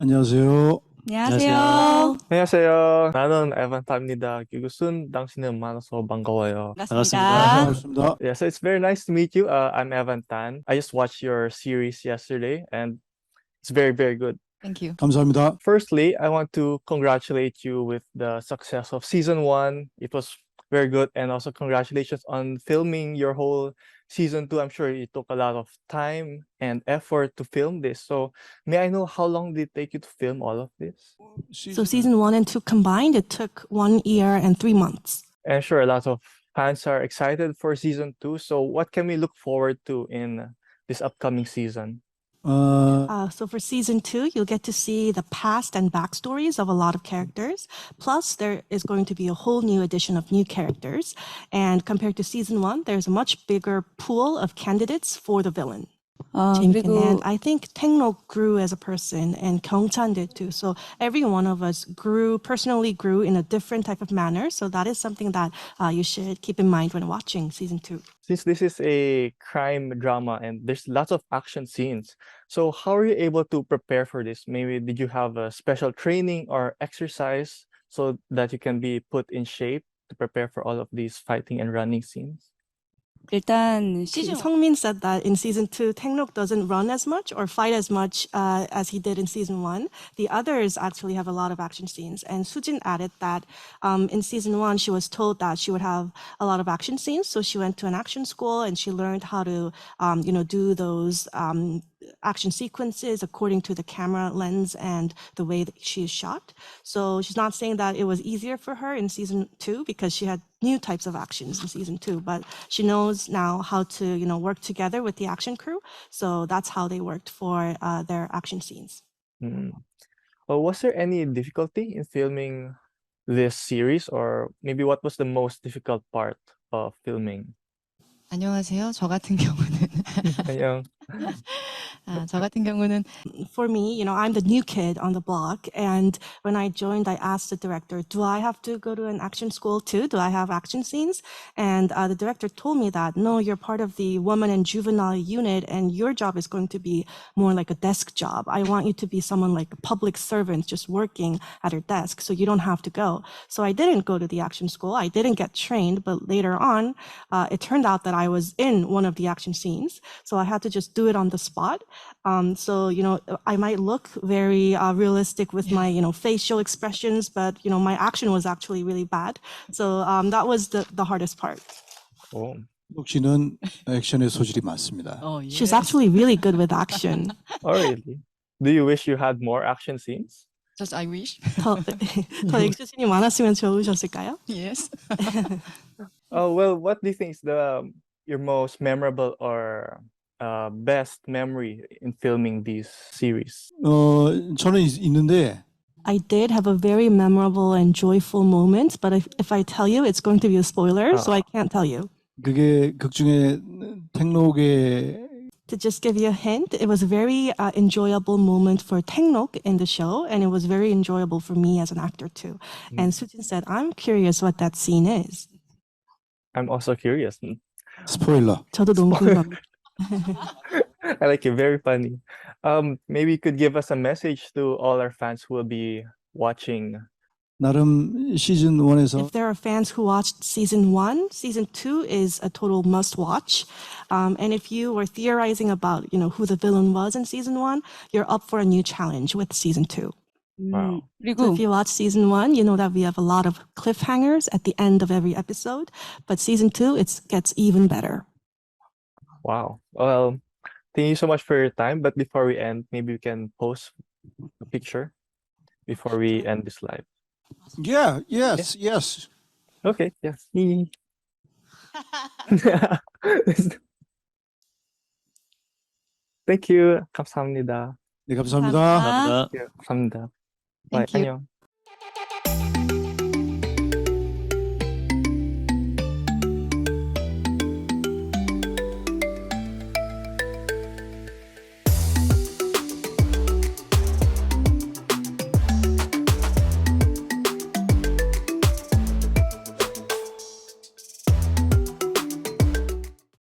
안녕하세요. 안녕하세요. 안녕하세요. 나는 에반타입니다. 기구순 당신은 만나서 반가워요. 반갑습니다. 반갑습니다. Yeah, so it's very nice to meet you. I'm Evan Tan. I just watched your series yesterday and it's very, very good. Thank you. 감사합니다. Firstly, I want to congratulate you with the success of season one. It was very good. And also congratulations on filming your whole season two. I'm sure it took a lot of time and effort to film this. So may I know how long did it take you to film all of this? So season 1 and 2 combined, it took 1 year and 3 months. And sure, a lot of fans are excited for season two. So what can we look forward to in this upcoming season? So for season 2, you'll get to see the past and backstories of a lot of characters. Plus, there is going to be a whole new edition of new characters. And compared to season 1, there's a much bigger pool of candidates for the villain. And I think Taengnok grew as a person and Gyeongchan did too. So every one of us personally grew in a different type of manner. So that is something that you should keep in mind when watching season 2. Since this is a crime drama and there's lots of action scenes, so how are you able to prepare for this? Maybe did you have a special training or exercise so that you can be put in shape to prepare for all of these fighting and running scenes? 일단 시즌 Sungmin said that in season 2, Taengnok doesn't run as much or fight as much as he did in season 1. The others actually have a lot of action scenes. And Sujin added that in season 1, she was told that she would have a lot of action scenes. So she went to an action school and she learned how to, do those action sequences according to the camera lens and the way that she is shot. So she's not saying that it was easier for her in season 2 because she had new types of actions in season 2, but she knows now how to, work together with the action crew. So that's how they worked for their action scenes. Well, was there any difficulty in filming this series, or maybe what was the most difficult part of filming? 안녕하세요. 저 같은 경우는 Ayun. 저 같은 경우는 For me, I'm the new kid on the block. And when I joined, I asked the director, do I have to go to an action school too? Do I have action scenes? And the director told me that, no, you're part of the woman and juvenile unit and your job is going to be more like a desk job. I want you to be someone like a public servant just working at her desk. So you don't have to go. So I didn't go to the action school. I didn't get trained, but later on, it turned out that I was in one of the action scenes. So I had to just do it on the spot. So, I might look very realistic with my, facial expressions, but, my action was actually really bad. So that was the hardest part. Oh. 록 씨는 액션의 소질이 많습니다. She's actually really good with action. Oh, really? Do you wish you had more action scenes? Just I wish. 더 액션이 많았으면 좋으셨을까요? Yes. Oh, well, what do you think is your most memorable or best memory in filming these series? 저는 있는데 I did have a very memorable and joyful moment, but if I tell you, it's going to be a spoiler, so I can't tell you. 그게 극중에 탱록의 To just give you a hint, it was a very enjoyable moment for Taengnok in the show, and it was very enjoyable for me as an actor too. And Sujin said, I'm curious what that scene is. I'm also curious. 스포일러. 저도 너무 궁금합니다. I like it. Very funny. Maybe you could give us a message to all our fans who will be watching. 나름 시즌 1에서 If there are fans who watched season 1, season 2 is a total must watch. And if you were theorizing about, who the villain was in season 1, you're up for a new challenge with season 2. Wow. So 그리고 if you watch season 1, you know that we have a lot of cliffhangers at the end of every episode. But season 2, it gets even better. Wow. Well, thank you so much for your time. But before we end, maybe we can post a picture before we end this live. yes. Okay. Yes. Thank you. 감사합니다. 네, 감사합니다. 감사합니다. 감사합니다. Thank you. 안녕.